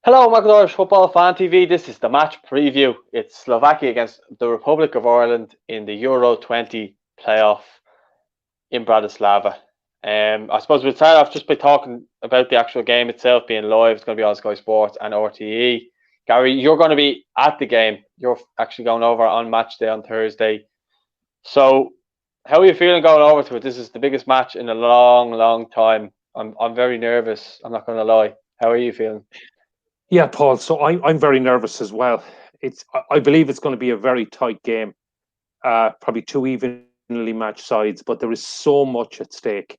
Hello, Macadamish Football Fan TV. This is the match preview. It's Slovakia against the Republic of Ireland in the Euro 20 playoff in Bratislava. I suppose we'll start off just by talking about the actual game itself being live. It's going to be on Sky Sports and RTE. Gary, you're going to be at the game. You're actually going over on match day on Thursday. So, how are you feeling going over to it? This is the biggest match in a long, long time. I'm very nervous. I'm not going to lie. How are you feeling? Yeah, Paul. So I'm very nervous as well. I believe it's going to be a very tight game. Probably two evenly matched sides, but there is so much at stake.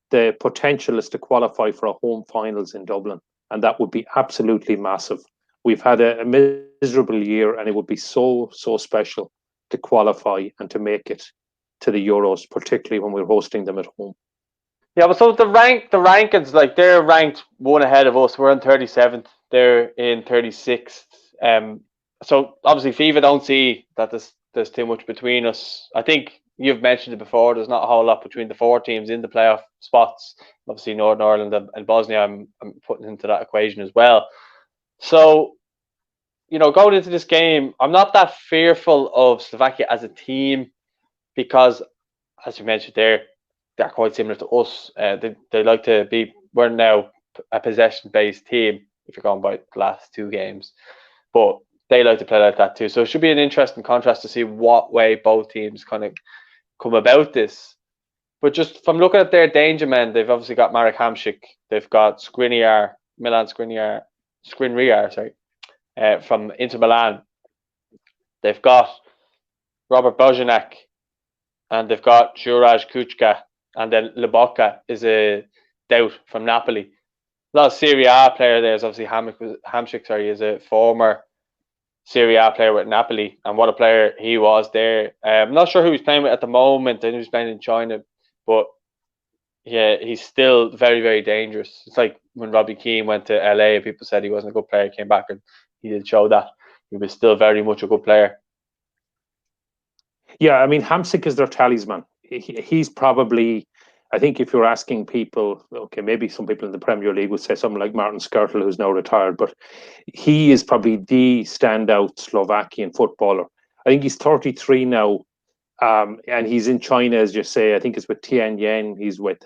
The potential is to qualify for a home finals in Dublin, and that would be absolutely massive. We've had a miserable year, and it would be so special to qualify and to make it to the Euros, particularly when we're hosting them at home. Yeah, but so the rankings, like they're ranked one ahead of us. We're in 37th. They're in 36th. So obviously FIFA don't see that there's too much between us. I think you've mentioned it before. There's not a whole lot between the four teams in the playoff spots. Obviously Northern Ireland and Bosnia. I'm putting into that equation as well. So going into this game, I'm not that fearful of Slovakia as a team because, as you mentioned there, they're quite similar to us. They like to be. We're now a possession-based team. If you're going by the last two games, but they like to play like that too. So it should be an interesting contrast to see what way both teams kind of come about this. But just from looking at their danger men, they've obviously got Marek Hamšík, they've got Milan Skriniar, sorry, from Inter Milan. They've got Robert Bojanek, and they've got Juraj Kuchka, and then Lobotka is a doubt from Napoli. A lot of Serie A player there is obviously Hamšík, sorry, is a former Serie A player with Napoli, and what a player he was there. I'm not sure who he's playing with at the moment. I know he's playing in China, but yeah, he's still very, very dangerous. It's like when Robbie Keane went to LA, people said he wasn't a good player, came back and he did show that he was still very much a good player. Yeah, I mean, Hamsik is their talisman. He's probably, I think, if you're asking people, okay, maybe some people in the Premier League would say something like Martin Skirtle, who's now retired, but he is probably the standout Slovakian footballer. I think he's 33 now, and he's in China, as you say. I think it's with Tianyan he's with.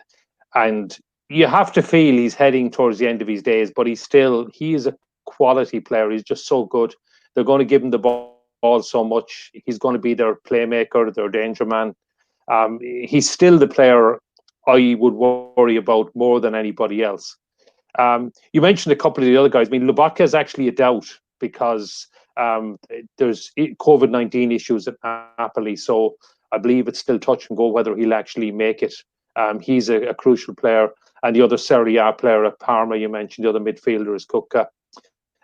And you have to feel he's heading towards the end of his days, but he is a quality player. He's just so good. They're going to give him the ball so much. He's going to be their playmaker, their danger man. He's still the player I would worry about more than anybody else. You mentioned a couple of the other guys. I mean, Lubaka is actually a doubt because there's COVID-19 issues at Napoli, so I believe it's still touch and go whether he'll actually make it. He's a crucial player. And the other Serie A player at Parma, you mentioned, the other midfielder is Kuka.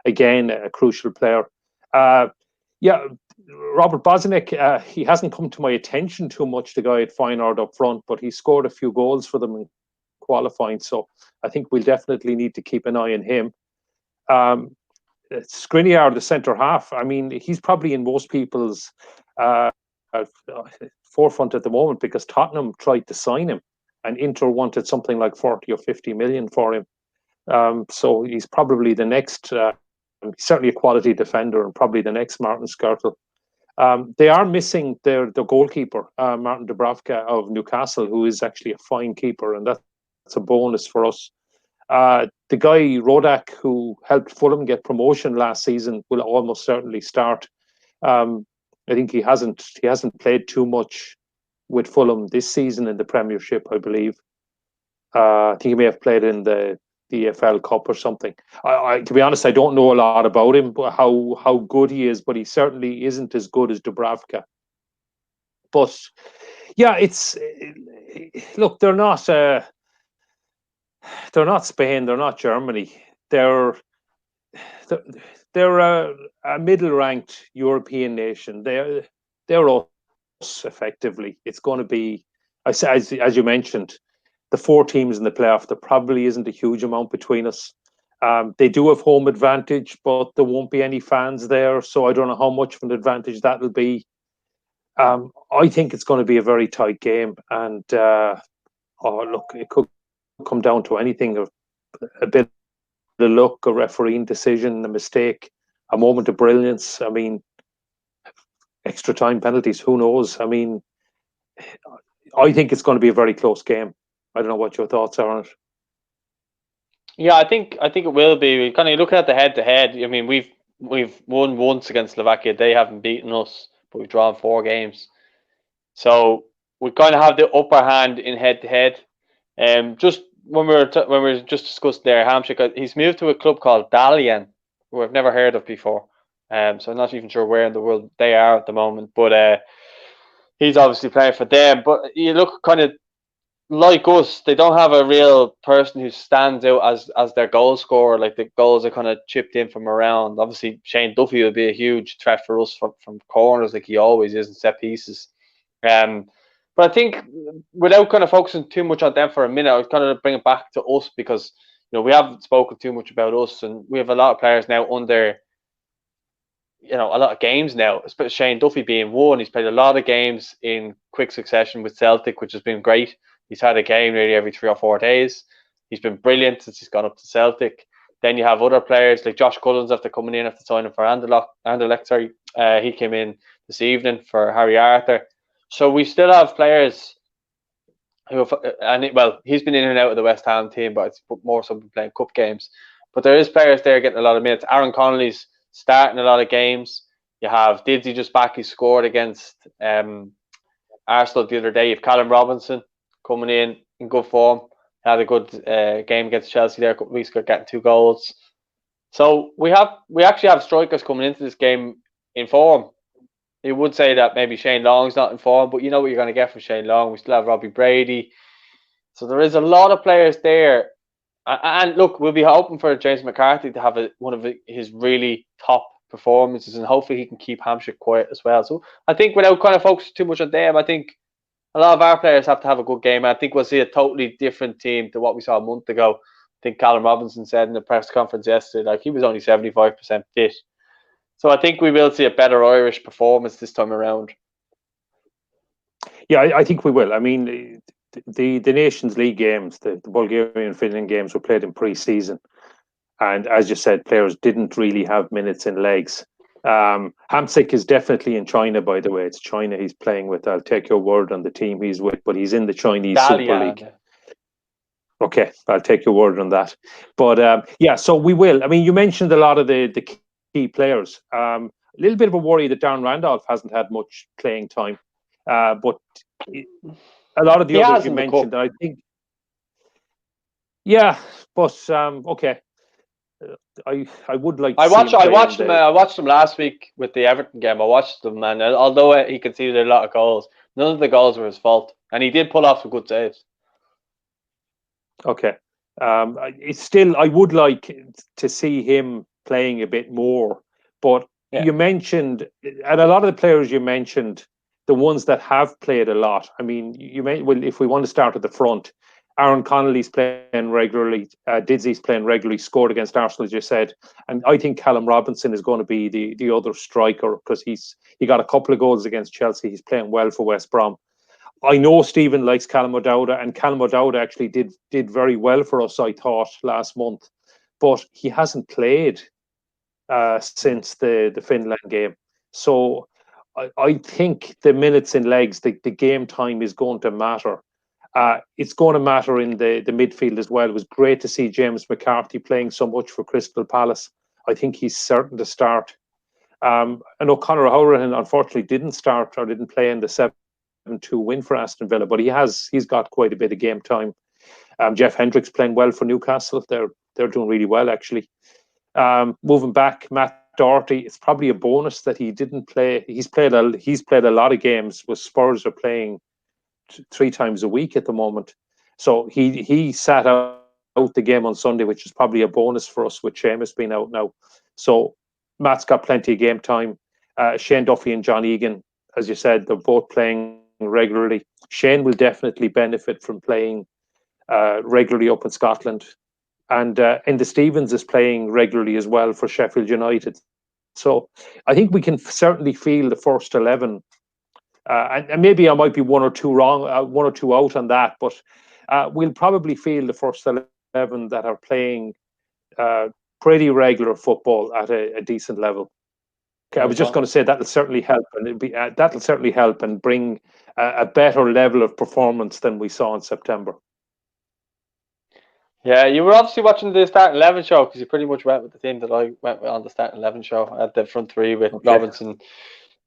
Again, a crucial player. Uh, yeah, Robert Bosniak, he hasn't come to my attention too much, the guy at Feyenoord up front, but he scored a few goals for them in qualifying. So I think we'll definitely need to keep an eye on him. Um, Skriniar, the centre half, I mean, he's probably in most people's uh, forefront at the moment because Tottenham tried to sign him and Inter wanted something like 40 or 50 million for him. So he's probably the next, certainly a quality defender and probably the next Martin Skirtle. They are missing their goalkeeper, Martin Dubravka of Newcastle, who is actually a fine keeper, and that's a bonus for us. The guy Rodak, who helped Fulham get promotion last season, will almost certainly start. I think he hasn't played too much with Fulham this season in the Premiership, I believe. I think he may have played in the EFL Cup or something. To be honest, I don't know a lot about him, but how good he is, but he certainly isn't as good as Dubravka. But yeah, it's look, they're not Spain, they're not Germany, they're they're a middle-ranked European nation. They're us effectively. It's going to be, as you mentioned, the four teams in the playoff. There probably isn't a huge amount between us. They do have home advantage, but there won't be any fans there, so I don't know how much of an advantage that'll be. I think it's going to be a very tight game, and oh look, it could come down to anything, a bit of luck. of luck, a refereeing decision, a mistake, a moment of brilliance. I mean, extra time penalties. Who knows? I mean, I think it's going to be a very close game. I don't know what your thoughts are on it. Yeah, I think it will be. Kind of looking at the head to head. I mean, we've won once against Slovakia. They haven't beaten us, but we've drawn 4 games. So we kind of have the upper hand in head to head. Just when we were just discussing there, Hamsik, he's moved to a club called Dalian, who I've never heard of before. So I'm not even sure where in the world they are at the moment. But he's obviously playing for them. But you look kind of like us, they don't have a real person who stands out as their goal scorer. Like the goals are kind of chipped in from around. Obviously, Shane Duffy will be a huge threat for us from corners, like he always is in set pieces. Um, but I think without kind of focusing too much on them for a minute, I would kind of bring it back to us because we haven't spoken too much about us, and we have a lot of players now under a lot of games now, especially Shane Duffy being one. He's played a lot of games in quick succession with Celtic, which has been great. He's had a game nearly every 3 or 4 days. He's been brilliant since he's gone up to Celtic. Then you have other players like Josh Cullens after coming in after signing for Anderlecht. Sorry, he came in this evening for Harry Arthur. So we still have players who have, well, he's been in and out of the West Ham team, but it's more so been playing cup games. But there is players there getting a lot of minutes. Aaron Connolly's starting a lot of games. You have Didsey just back. He scored against Arsenal the other day. You have Callum Robinson coming in good form. Had a good game against Chelsea there a couple of weeks ago, getting 2 goals. So we actually have strikers coming into this game in form. You would say that maybe Shane Long's not in form, but you know what you're going to get from Shane Long. We still have Robbie Brady. So there is a lot of players there. And look, we'll be hoping for James McCarthy to have one of his really top performances, and hopefully he can keep Hampshire quiet as well. So I think without kind of focusing too much on them, I think a lot of our players have to have a good game. I think we'll see a totally different team to what we saw a month ago. I think Callum Robinson said in the press conference yesterday, like he was only 75% fit. So I think we will see a better Irish performance this time around. Yeah, I think we will. I mean, the Nations League games, the Bulgarian Finland games were played in pre-season, and as you said, players didn't really have minutes in legs. Hamsik is definitely in China, by the way. It's China he's playing with. I'll take your word on the team he's with, but he's in the Chinese Super League. Okay, I'll take your word on that. But yeah, so we will. I mean, you mentioned a lot of the key players. A little bit of a worry that Darren Randolph hasn't had much playing time, but a lot of the others you mentioned, I think. Yeah, but okay. I would like. I watched them. I watched them last week with the Everton game. I watched them, and although he conceded a lot of goals, none of the goals were his fault, and he did pull off some good saves. Okay, it's still. I would like to see him playing a bit more, but you mentioned, and a lot of the players you mentioned, the ones that have played a lot. I mean, well, if we want to start at the front, Aaron Connolly's playing regularly, Didsey's playing regularly, scored against Arsenal, as you said, and I think Callum Robinson is going to be the other striker because he got a couple of goals against Chelsea. He's playing well for West Brom. I know Stephen likes Callum O'Dowda, and Callum O'Dowda actually did very well for us, I thought, last month, but he hasn't played since the Finland game. So I think the minutes in legs, the game time is going to matter. It's going to matter in the midfield as well. It was great to see James McCarthy playing so much for Crystal Palace. I think he's certain to start. I know Conor O'Halloran unfortunately didn't start or didn't play in the 7-2 win for Aston Villa, but he's got quite a bit of game time. Jeff Hendricks playing well for Newcastle. They're doing really well actually. Moving back, Matt Doherty, it's probably a bonus that he didn't play. He's played a lot of games with Spurs are playing 3 times a week at the moment. So he sat out the game on Sunday, which is probably a bonus for us with Seamus being out now. So Matt's got plenty of game time. Shane Duffy and John Egan, as you said, they're both playing regularly. Shane will definitely benefit from playing regularly up in Scotland. And Enda Stevens is playing regularly as well for Sheffield United. So I think we can certainly feel the first 11. And maybe I might be one or two out on that, but we'll probably feel the first 11 that are playing pretty regular football at a decent level. Okay, I No was just going problem. to say that'll certainly help, and that'll certainly help and bring a better level of performance than we saw in September. Yeah, you were obviously watching the starting 11 show because you pretty much went with the team that I went with on the starting 11 show at the front three with Okay. Robinson,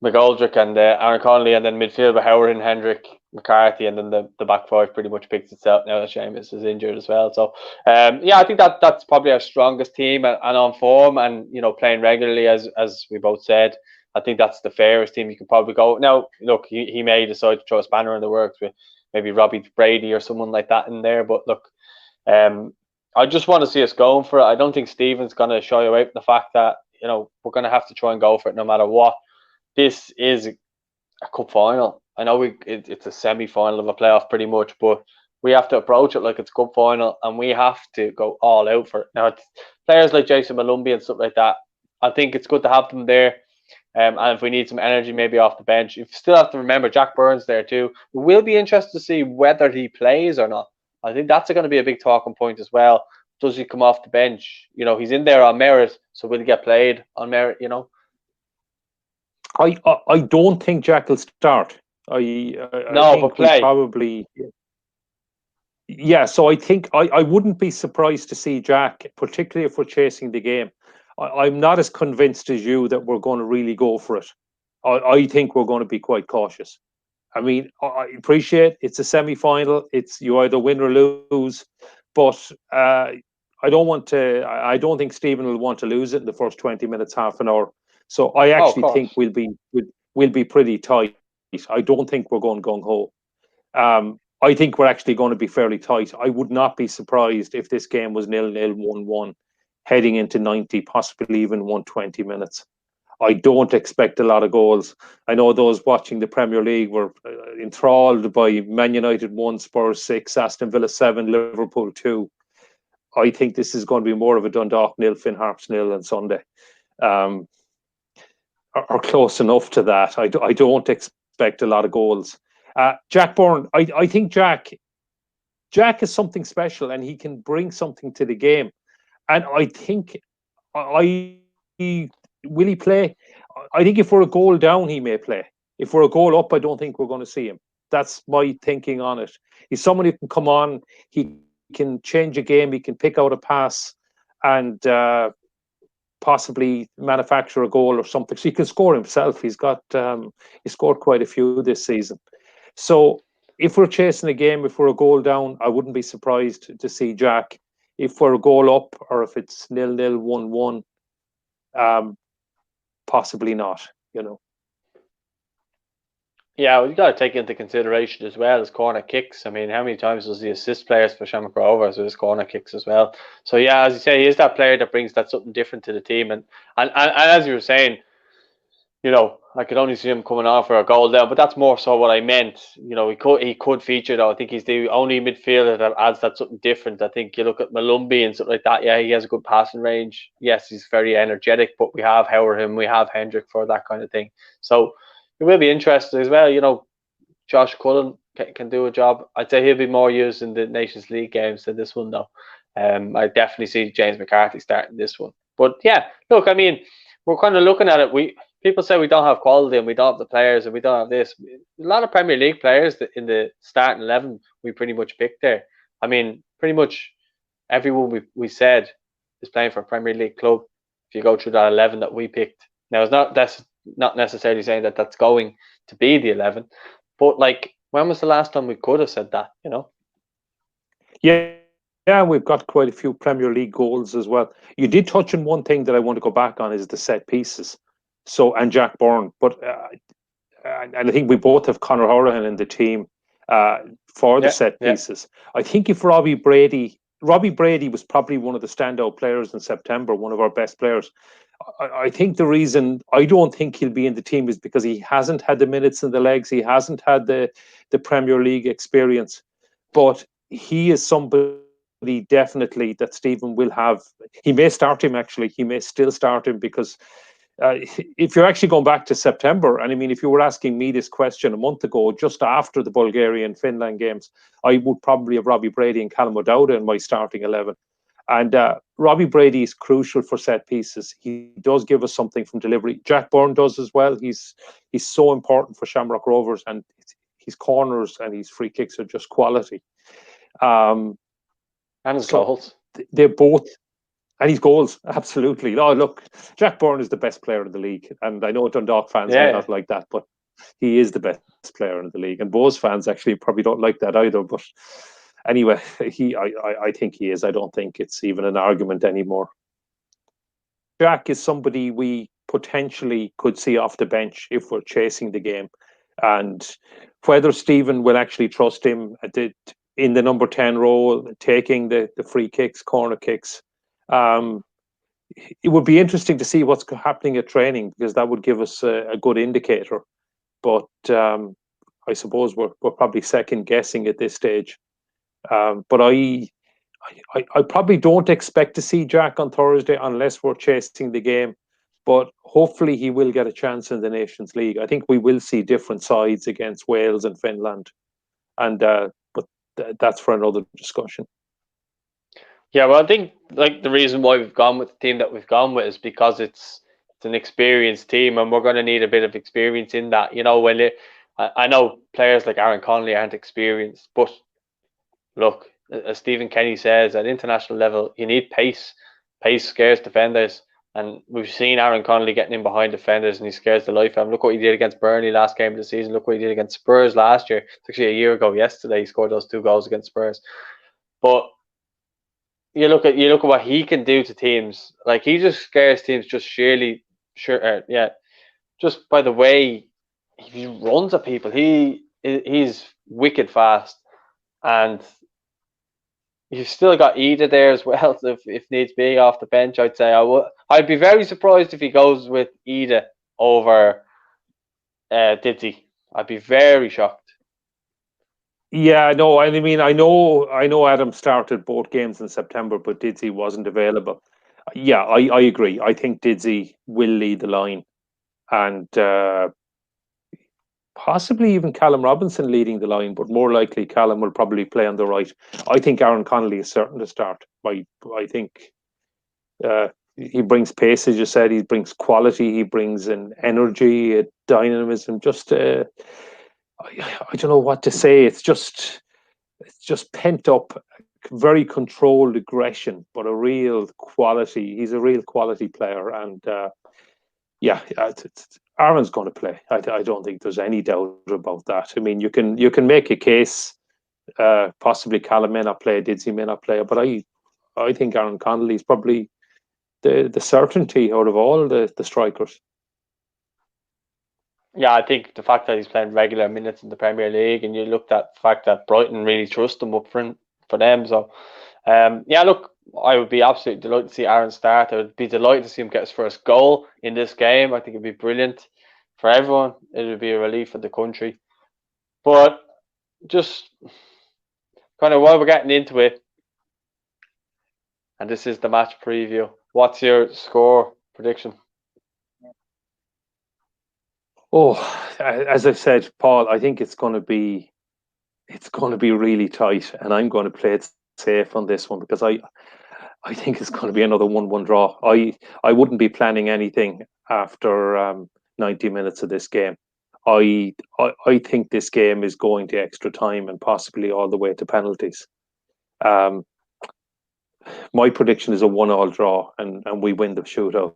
McGoldrick, and Aaron Connolly, and then midfield with Howard and Hendrick, McCarthy, and then the back five pretty much picks itself now that Seamus is injured as well. So, yeah, I think that's probably our strongest team and on form and playing regularly as we both said. I think that's the fairest team you can probably go. Now, look, he may decide to throw a spanner in the works with maybe Robbie Brady or someone like that in there, but look. I just want to see us going for it. I don't think Stephen's going to shy away from the fact that we're going to have to try and go for it no matter what. This is a cup final. I know it's a semi-final of a playoff pretty much, but we have to approach it like it's cup final, and we have to go all out for it. Now, it's players like Jason Malumbi and stuff like that. I think it's good to have them there. And if we need some energy, maybe off the bench. You still have to remember Jack Burns there too. We'll be interested to see whether he plays or not. I think that's going to be a big talking point as well. Does he come off the bench? He's in there on merit, so will he get played on merit? I don't think Jack will start. I No, but think we play. probably. Yeah, so I think I wouldn't be surprised to see Jack, particularly if we're chasing the game. I'm not as convinced as you that we're going to really go for it. I think we're going to be quite cautious. I mean, I appreciate it's a semi-final. It's you either win or lose, but I don't want to. I don't think Stephen will want to lose it in the first 20 minutes, half an hour. So I Oh, of actually think course. we'll be pretty tight. I don't think we're going gung ho. I think we're actually going to be fairly tight. I would not be surprised if this game was 0-0, 1-1, heading into 90, possibly even 120 minutes. I don't expect a lot of goals. I know those watching the Premier League were enthralled by Man United 1, Spurs 6, Aston Villa 7, Liverpool 2. I think this is going to be more of a Dundalk 0, Finn Harps 0 on Sunday. Or close enough to that. I don't expect a lot of goals. Jack Byrne, I think Jack is something special and he can bring something to the game. And I think will he play? I think if we're a goal down, he may play. If we're a goal up, I don't think we're going to see him. That's my thinking on it. He's someone who can come on, he can change a game, he can pick out a pass and possibly manufacture a goal or something. So he can score himself. He scored quite a few this season. So if we're chasing a game, if we're a goal down, I wouldn't be surprised to see Jack. If we're a goal up or if it's 0-0, 1-1, possibly not, Yeah, well, you got to take into consideration as well as corner kicks. I mean, how many times does he assist players for Shamrock Rovers with his corner kicks as well? So yeah, as you say, he is that player that brings that something different to the team. And as you were saying, I could only see him coming on for a goal down, but that's more so what I meant. He could feature though. I think he's the only midfielder that adds that something different. I think you look at Malumbi and stuff like that. Yeah, he has a good passing range. Yes, he's very energetic, but we have Howard him, we have Hendrick for that kind of thing. So it will be interesting as well. Josh Cullen can do a job. I'd say he'll be more used in the Nations League games than this one though. I definitely see James McCarthy starting this one. But yeah, look, I mean, we're kind of looking at it. People say we don't have quality and we don't have the players and we don't have this. A lot of Premier League players in the starting 11 we pretty much picked there. I mean, pretty much everyone we said is playing for a Premier League club. If you go through that 11 that we picked, now that's not necessarily saying that that's going to be the 11, but like, when was the last time we could have said that? Yeah, we've got quite a few Premier League goals as well. You did touch on one thing that I want to go back on is the set pieces. So and Jack Byrne, but and I think we both have Conor Hourihane in the team for the Yeah, set yeah. pieces. I think if Robbie Brady was probably one of the standout players in September, one of our best players. I think the reason I don't think he'll be in the team is because he hasn't had the minutes in the legs. He hasn't had the Premier League experience, but he is somebody definitely that Stephen will have. He may start him actually. He may still start him because if you're actually going back to September, and I mean, if you were asking me this question a month ago, just after the Bulgaria and Finland games, I would probably have Robbie Brady and Callum O'Dowda in my starting 11. And Robbie Brady is crucial for set pieces. He does give us something from delivery. Jack Byrne does as well. He's so important for Shamrock Rovers, and his corners and his free kicks are just quality. And his So goals. they're both, and his goals, absolutely. Oh, look, Jack Byrne is the best player in the league, and I know Dundalk fans may Yeah. not like that, but he is the best player in the league. And Bows fans actually probably don't like that either. But anyway, I think he is. I don't think it's even an argument anymore. Jack is somebody we potentially could see off the bench if we're chasing the game. And whether Stephen will actually trust him in the number 10 role, taking the free kicks, corner kicks, um, it would be interesting to see what's happening at training, because that would give us a good indicator. But I suppose we're probably second guessing at this stage. But I probably don't expect to see Jack on Thursday unless we're chasing the game. But hopefully he will get a chance in the Nations League. I think we will see different sides against Wales and Finland, and but that's for another discussion. Yeah, well, I think like the reason why we've gone with the team that we've gone with is because it's an experienced team, and we're going to need a bit of experience in that. You know, I know players like Aaron Connolly aren't experienced, but look, as Stephen Kenny says, at international level, you need pace. Pace scares defenders, and we've seen Aaron Connolly getting in behind defenders, and he scares the life out of them. Look what he did against Burnley last game of the season. Look what he did against Spurs last year. It's actually a year ago yesterday. He scored those 2 goals against Spurs. But you look at what he can do to teams. Like he just scares teams just just by the way he runs at people. He's wicked fast, and you've still got Ida there as well. If needs be off the bench, I'd say I'd be very surprised if he goes with Ida over Didzy. I'd be very shocked. Yeah, no, I mean, I know Adam started both games in September, but Didsey wasn't available. Yeah, I agree. I think Didsey will lead the line, and possibly even Callum Robinson leading the line, but more likely Callum will probably play on the right. I think Aaron Connolly is certain to start. I think he brings pace, as you said. He brings quality. He brings an energy, a dynamism. Just I don't know what to say. It's just pent up, very controlled aggression, but a real quality. He's a real quality player, and yeah, Aaron's going to play. I don't think there's any doubt about that. I mean, you can make a case. Possibly Callum may not play, Didsey may not play, but I think Aaron Connolly is probably the certainty out of all the strikers. Yeah, I think the fact that he's playing regular minutes in the Premier League, and you looked at the fact that Brighton really trust him up front for them. So, yeah, look, I would be absolutely delighted to see Aaron start. I would be delighted to see him get his first goal in this game. I think it'd be brilliant for everyone. It would be a relief for the country. But just kind of while we're getting into it, and this is the match preview, what's your score prediction? Oh, as I said, Paul, I think it's going to be really tight, and I'm going to play it safe on this one because I think it's going to be another 1-1 draw. I wouldn't be planning anything after 90 minutes of this game. I think this game is going to extra time and possibly all the way to penalties. Um, my prediction is a 1-1 draw, and we win the shootout.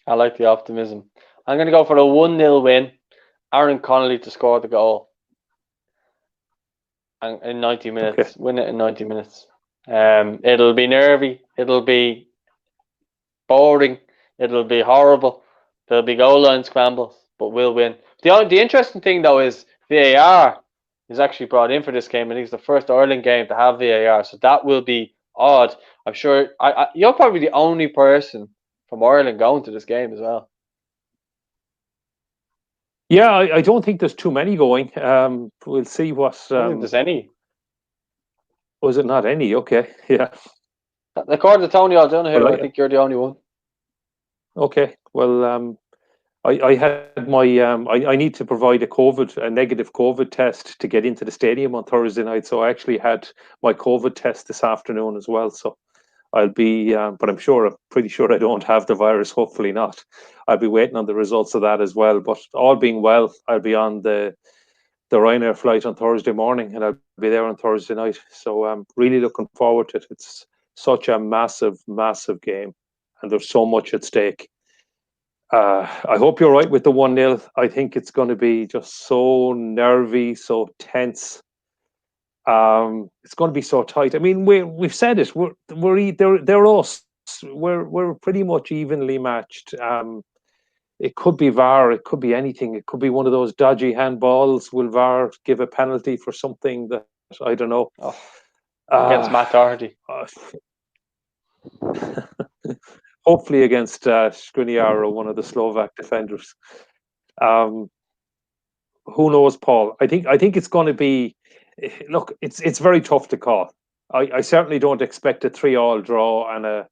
I like the optimism. I'm going to go for a 1-0 win. Aaron Connolly to score the goal. And in 90 Okay. minutes, win it in 90 minutes. It'll be nervy. It'll be boring. It'll be horrible. There'll be goal line scrambles, but we'll win. The interesting thing though is VAR is actually brought in for this game. I think it's the first Ireland game to have VAR, so that will be odd. I'm sure. You're probably the only person from Ireland going to this game as well. Yeah, I don't think there's too many going. We'll see what. I don't think there's any. Was it not any? Okay, yeah. According to Tony Well, O'Donoghue, I think you're the only one. okay. Well, I had my I need to provide a negative COVID test to get into the stadium on Thursday night. So I actually had my COVID test this afternoon as well. So I'll be, but I'm pretty sure I don't have the virus. Hopefully not. I'll be waiting on the results of that as well. But all being well, I'll be on the Ryanair flight on Thursday morning, and I'll be there on Thursday night. So I'm really looking forward to it. It's such a massive, massive game, and there's so much at stake. I hope you're right with the 1-0. I think it's going to be just so nervy, so tense. It's going to be so tight. I mean, we've said it. They're us. We're pretty much evenly matched. It could be VAR. It could be anything. It could be one of those dodgy handballs. Will VAR give a penalty for something that I don't know? Oh, against Matt Doherty. Hopefully against Skriniar or one of the Slovak defenders. Who knows, Paul? I think it's going to be. Look, it's very tough to call. I certainly don't expect a 3-3 draw, and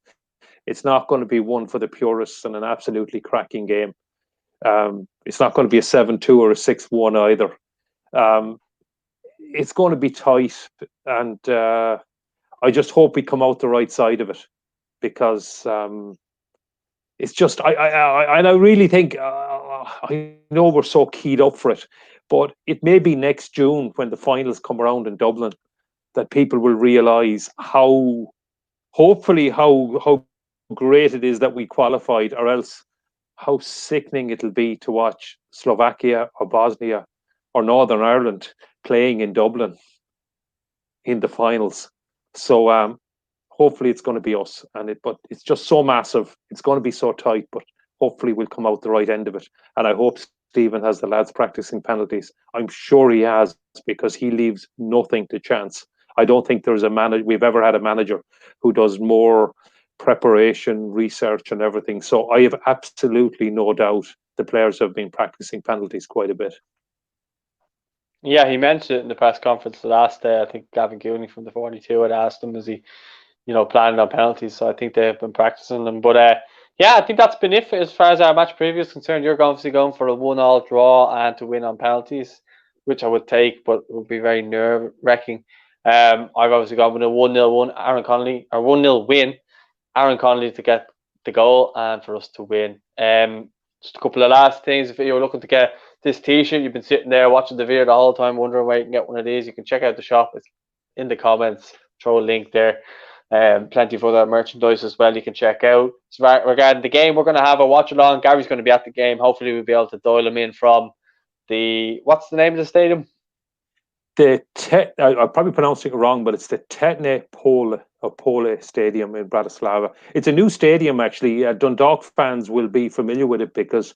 it's not going to be one for the purists and an absolutely cracking game. It's not going to be a 7-2 or a 6-1 either. It's going to be tight, and I just hope we come out the right side of it, because it's just I really think I know we're so keyed up for it, but it may be next June when the finals come around in Dublin that people will realise hopefully how great it is that we qualified, or else how sickening it'll be to watch Slovakia or Bosnia or Northern Ireland playing in Dublin in the finals. So hopefully it's going to be us, but it's just so massive. It's going to be so tight, but hopefully we'll come out the right end of it. And I hope Stephen has the lads practicing penalties. I'm sure he has, because he leaves nothing to chance. I don't think there's we've ever had a manager who does more preparation, research, and everything. So I have absolutely no doubt the players have been practicing penalties quite a bit. Yeah, he mentioned it in the press conference the last day. I think Gavin Cooney from the 42 had asked him, is he, planning on penalties? So I think they've been practicing them. But yeah, I think that's been it as far as our match preview is concerned. You're obviously going for a 1-1 draw and to win on penalties, which I would take, but would be very nerve wracking. I've obviously gone with a 1-0 Aaron Connolly, or 1-0 win. Aaron Connolly to get the goal and for us to win. Just a couple of last things. If you're looking to get this T-shirt, you've been sitting there watching the video the whole time, wondering where you can get one of these, you can check out the shop. It's in the comments. Throw a link there. Plenty of other merchandise as well you can check out. So regarding the game, we're going to have a watch along. Gary's going to be at the game. Hopefully we'll be able to dial him in from what's the name of the stadium? I'm probably pronouncing it wrong, but it's the Tetne Pole Stadium in Bratislava. It's a new stadium, actually. Dundalk fans will be familiar with it, because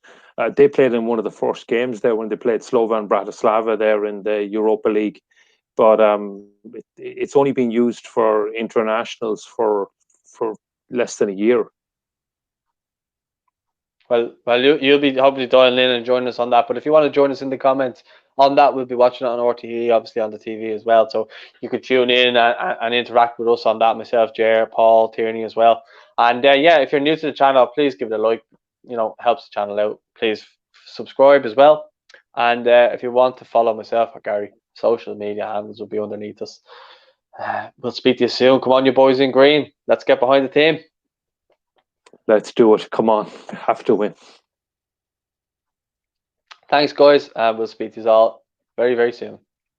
they played in one of the first games there when they played Slovan Bratislava there in the Europa League. But it's only been used for internationals for less than a year. Well, you'll be hopefully dialing in and joining us on that. But if you want to join us in the comments on that, we'll be watching it on RTE, obviously on the TV as well. So you could tune in and interact with us on that. Myself, Jer, Paul, Tierney as well. And yeah, if you're new to the channel, please give it a like. Helps the channel out. Please subscribe as well. And if you want to follow myself or Gary, social media handles will be underneath us. We'll speak to you soon. Come on, you boys in green. Let's get behind the team. Let's do it. Come on. Have to win. Thanks, guys. And we'll speak to you all very, very soon.